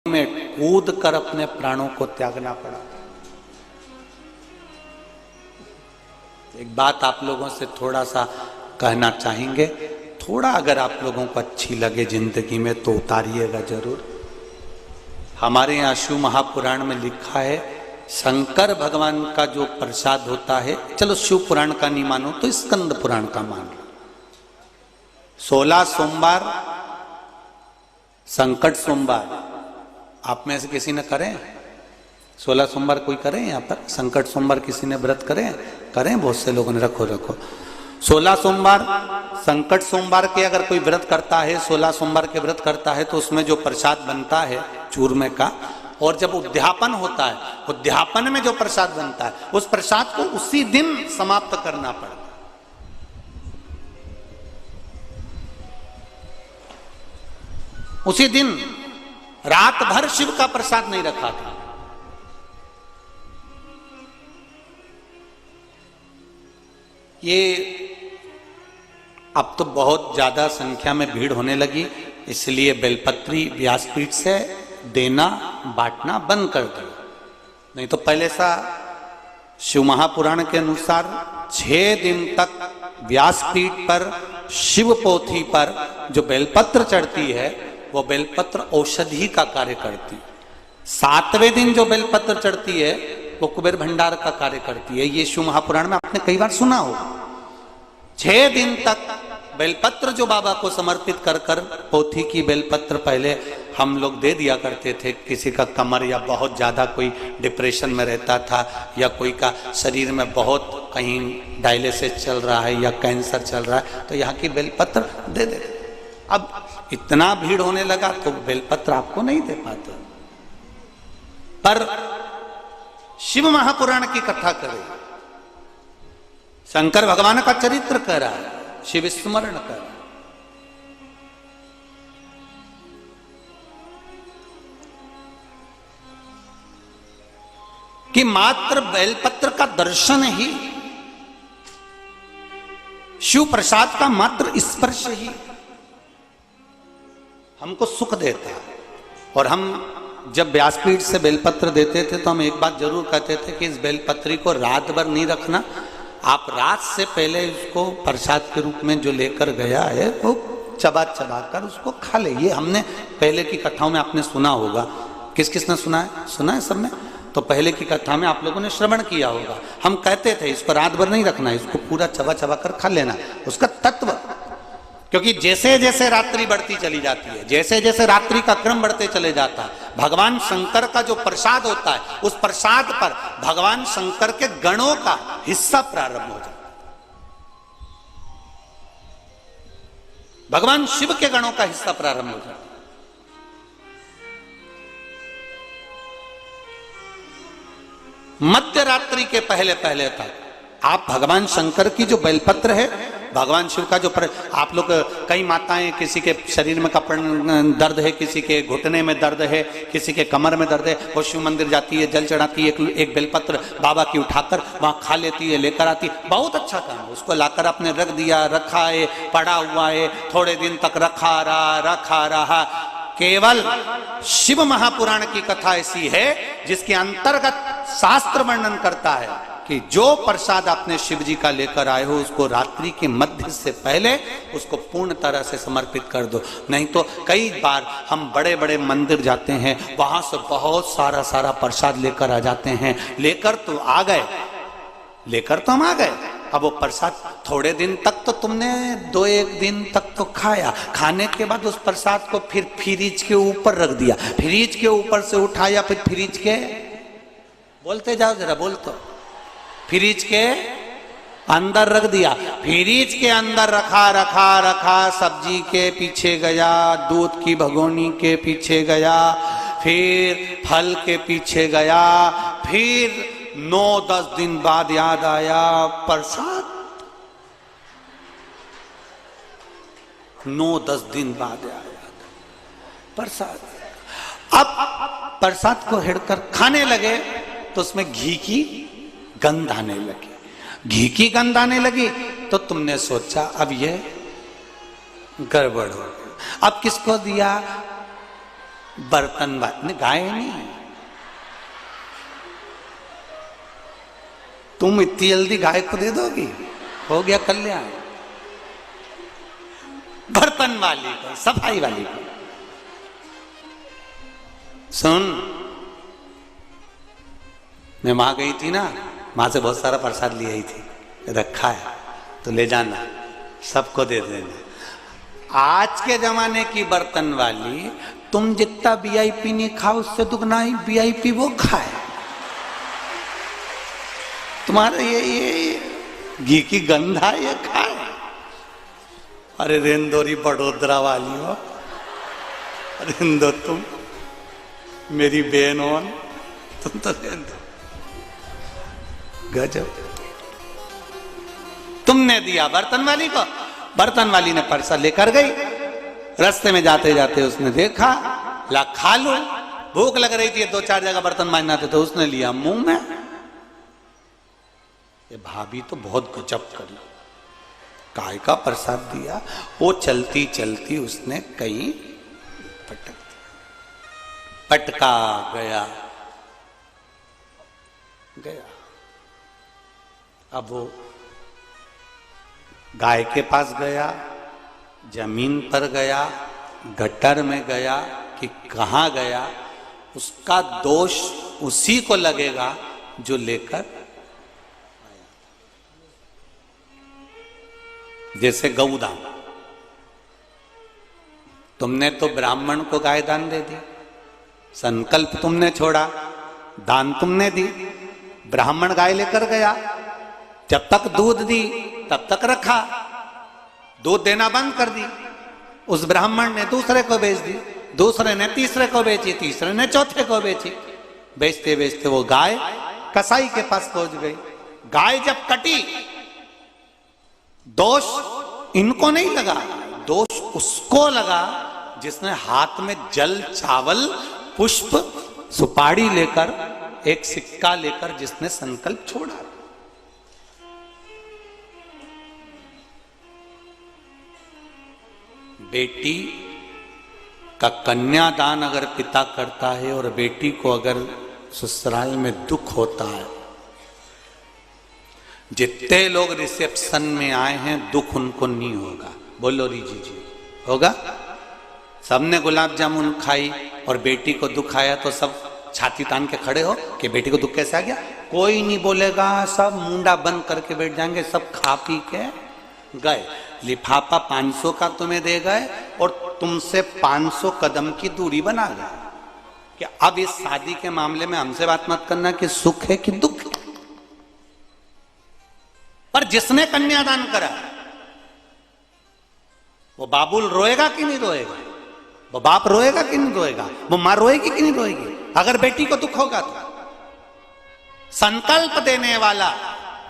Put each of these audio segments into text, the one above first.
में कूद कर अपने प्राणों को त्यागना पड़ा। एक बात आप लोगों से थोड़ा सा कहना चाहेंगे, थोड़ा अगर आप लोगों को अच्छी लगे जिंदगी में तो उतारिएगा जरूर। हमारे यहाँ शिव महापुराण में लिखा है, शंकर भगवान का जो प्रसाद होता है, चलो शिव पुराण का नहीं मानो तो स्कंद पुराण का मान लो। 16 सोमवार संकट सोमवार आप में से किसी ने करें? 16 सोमवार कोई करें यहाँ पर? संकट सोमवार किसी ने व्रत करें? बहुत से लोगों ने रखो 16 सोमवार संकट सोमवार के अगर कोई व्रत करता है, 16 सोमवार के व्रत करता है तो उसमें जो प्रसाद बनता है चूरमे का, और जब उद्यापन होता है, उद्यापन में जो प्रसाद बनता है उस प्रसाद को उसी दिन समाप्त करना पड़ता है। उसी दिन रात भर शिव का प्रसाद नहीं रखा था। ये अब तो बहुत ज्यादा संख्या में भीड़ होने लगी, इसलिए बेलपत्री व्यासपीठ से देना बांटना बंद कर दिया। नहीं तो पहले सा शिव महापुराण के अनुसार 6 दिन तक व्यासपीठ पर शिव पोथी पर जो बेलपत्र चढ़ती है वो बेलपत्र औषधि का कार्य करती। 7वें दिन जो बेलपत्र चढ़ती है वो कुबेर भंडार का कार्य करती है। ये शिव महापुराण में आपने कई बार सुना हो। 6 दिन तक बेलपत्र जो बाबा को समर्पित कर कर, पोथी की बेलपत्र पहले हम लोग दे दिया करते थे। किसी का कमर या बहुत ज्यादा कोई डिप्रेशन में रहता था, या कोई का शरीर में बहुत कहीं डायलिसिस चल रहा है या कैंसर चल रहा है, तो यहाँ की बेलपत्र दे दे। अब इतना भीड़ होने लगा तो बेलपत्र आपको नहीं दे पाते। पर शिव महापुराण की कथा करें, शंकर भगवान का चरित्र कर रहा है, शिव स्मरण कर रहा है। कि मात्र बेलपत्र का दर्शन ही, शिव प्रसाद का मात्र स्पर्श ही हमको सुख देता है। और हम जब व्यासपीठ से बेलपत्र देते थे तो हम एक बात जरूर कहते थे कि इस बेलपत्री को रात भर नहीं रखना, आप रात से पहले उसको प्रसाद के रूप में जो लेकर गया है वो चबा चबा कर उसको खा ले। ये हमने पहले की कथाओं में आपने सुना होगा। किस किस ने सुना है? सुना है सबने? तो पहले की कथा में आप लोगों ने श्रवण किया होगा। हम कहते थे इसको रात भर नहीं रखना, इसको पूरा चबा चबा कर खा लेना। उसका तत्व, क्योंकि जैसे जैसे रात्रि बढ़ती चली जाती है, जैसे जैसे रात्रि का क्रम बढ़ते चले जाता है, भगवान शंकर का जो प्रसाद होता है उस प्रसाद पर भगवान शंकर के गणों का हिस्सा प्रारंभ हो जाता है। भगवान शिव के गणों का हिस्सा प्रारंभ हो जाता है। मध्य रात्रि के पहले पहले तक आप भगवान शंकर की जो बेलपत्र है, भगवान शिव का जो आप लोग, कई माताएं, किसी के शरीर में कपड़ दर्द है, किसी के घुटने में दर्द है, किसी के कमर में दर्द है, वो शिव मंदिर जाती है, जल चढ़ाती है, एक बेलपत्र बाबा की उठाकर वहां खा लेती है, लेकर आती है। बहुत अच्छा काम है। उसको लाकर आपने रख दिया, रखा है, पड़ा हुआ है, थोड़े दिन तक रखा रहा। केवल शिव महापुराण की कथा ऐसी है जिसके अंतर्गत शास्त्र वर्णन करता है कि जो प्रसाद आपने शिव जी का लेकर आए हो उसको रात्रि के मध्य से पहले उसको पूर्ण तरह से समर्पित कर दो। नहीं तो कई बार हम बड़े बड़े मंदिर जाते हैं, वहां से बहुत सारा प्रसाद लेकर आ जाते हैं। लेकर तो हम आ गए, अब वो प्रसाद थोड़े दिन तक तो तुमने 2-1 दिन तक तो खाया, खाने के बाद उस प्रसाद को फिर फ्रिज के ऊपर रख दिया, फ्रिज के ऊपर से उठाया, फिर फ्रिज के, बोलते जाओ जरा, बोलते, फ्रिज के अंदर रख दिया, फ्रिज के अंदर रखा, सब्जी के पीछे गया, दूध की भगोनी के पीछे गया, फिर फल के पीछे गया, फिर 9-10 दिन बाद याद आया प्रसाद, 9-10 दिन बाद आया प्रसाद। अब प्रसाद को हिड़कर खाने लगे तो उसमें घी की गंध आने लगी, तो तुमने सोचा अब ये गड़बड़ हो गई। अब किसको दिया? बर्तन वाली गाय नहीं, तुम इतनी जल्दी गाय को दे दोगी? हो गया कल्याण। बर्तन वाली को, सफाई वाली को। सुन, मैं वहां गई थी ना, वहां से बहुत सारा प्रसाद ले आई थी, रखा है तो ले जाना, सबको दे देना। आज के जमाने की बर्तन वाली, तुम जितना वीआईपी नहीं खाओ उससे दुगना ही वीआईपी वो खाए। तुम्हारा ये घी की गंधा ये खाए। अरे रेंदोरी बड़ोदरा वाली हो, रेंदो तुम मेरी बहन हो, तुम तो रेंदो। गजब। तुमने दिया बर्तन वाली को, बर्तन वाली ने परसा लेकर गई। रास्ते में जाते जाते उसने देखा, ला खा लो, भूख लग रही थी, 2-4 जगह बर्तन मांजना थे, तो उसने लिया मुंह में। ये भाभी तो बहुत गजब करी, काय का प्रसाद दिया। वो चलती चलती उसने कहीं पटका गया। अब वो गाय के पास गया, जमीन पर गया, गटर में गया कि कहाँ गया, उसका दोष उसी को लगेगा जो लेकर आया। जैसे गौदान, तुमने तो ब्राह्मण को गाय दान दे दी, संकल्प तुमने छोड़ा, दान तुमने दी, ब्राह्मण गाय लेकर गया, जब तक दूध दी तब तक रखा, दूध देना बंद कर दी। उस ब्राह्मण ने दूसरे को बेच दी, दूसरे ने तीसरे को बेची, तीसरे ने चौथे को बेची। बेचते बेचते वो गाय कसाई के पास पहुंच गई। गाय जब कटी, दोष इनको नहीं लगा, दोष उसको लगा जिसने हाथ में जल, चावल, पुष्प, सुपारी लेकर, एक सिक्का लेकर जिसने संकल्प छोड़ा। बेटी का कन्यादान अगर पिता करता है और बेटी को अगर ससुराल में दुख होता है, जितने लोग रिसेप्शन में आए हैं दुख उनको नहीं होगा। बोलो रीजी जी, होगा? सबने गुलाब जामुन खाई और बेटी को दुख आया तो सब छाती तान के खड़े हो कि बेटी को दुख कैसे आ गया? कोई नहीं बोलेगा, सब मुंडा बंद करके बैठ जाएंगे, सब खा पी के गए। लिफाफा 500 का तुम्हें दे गए और तुमसे 500 कदम की दूरी बना गए कि अब इस शादी के मामले में हमसे बात मत करना कि सुख है कि दुख है। पर जिसने कन्यादान करा वो बाबुल रोएगा कि नहीं रोएगा? वो बाप रोएगा कि नहीं रोएगा? वो मां रोएगी कि नहीं रोएगी? अगर बेटी को दुख होगा तो संकल्प देने वाला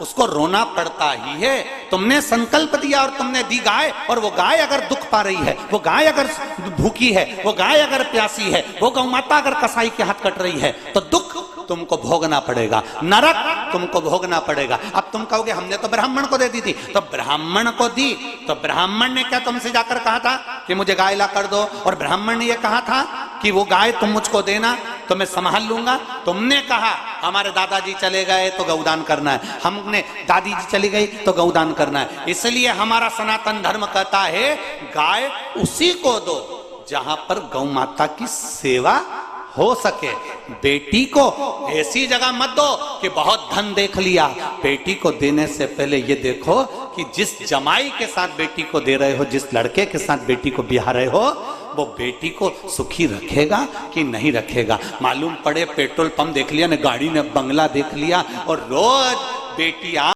उसको रोना पड़ता ही है। तुमने संकल्प दिया और तुमने दी गाय, और वो गाय अगर दुख पा रही है, वो गाय अगर भूखी है, वो गाय अगर प्यासी है, वो गौ माता अगर कसाई के हाथ कट रही है, तो दुख तुमको भोगना पड़ेगा, नरक तुमको भोगना पड़ेगा। अब तुम कहोगे हमने तो ब्राह्मण को दे दी थी, तो ब्राह्मण को दी तो ब्राह्मण ने क्या तुमसे जाकर कहा था कि मुझे गाय ला कर दो? और ब्राह्मण ने यह कहा था कि वो गाय तुम मुझको देना तो मैं संभाल लूंगा? तुमने कहा हमारे दादाजी चले गए तो गौदान करना है, हमने दादी जी चली गई तो गौदान करना है। इसलिए हमारा सनातन धर्म कहता है गाय उसी को दो जहां पर गौ माता की सेवा हो सके। बेटी को ऐसी जगह मत दो कि बहुत धन देख लिया। बेटी को देने से पहले ये देखो कि जिस जमाई के साथ बेटी को दे रहे हो, जिस लड़के के साथ बेटी को ब्याह रहे हो, वो बेटी को सुखी रखेगा कि नहीं रखेगा। मालूम पड़े पेट्रोल पंप देख लिया ने, गाड़ी ने, बंगला देख लिया और रोज बेटी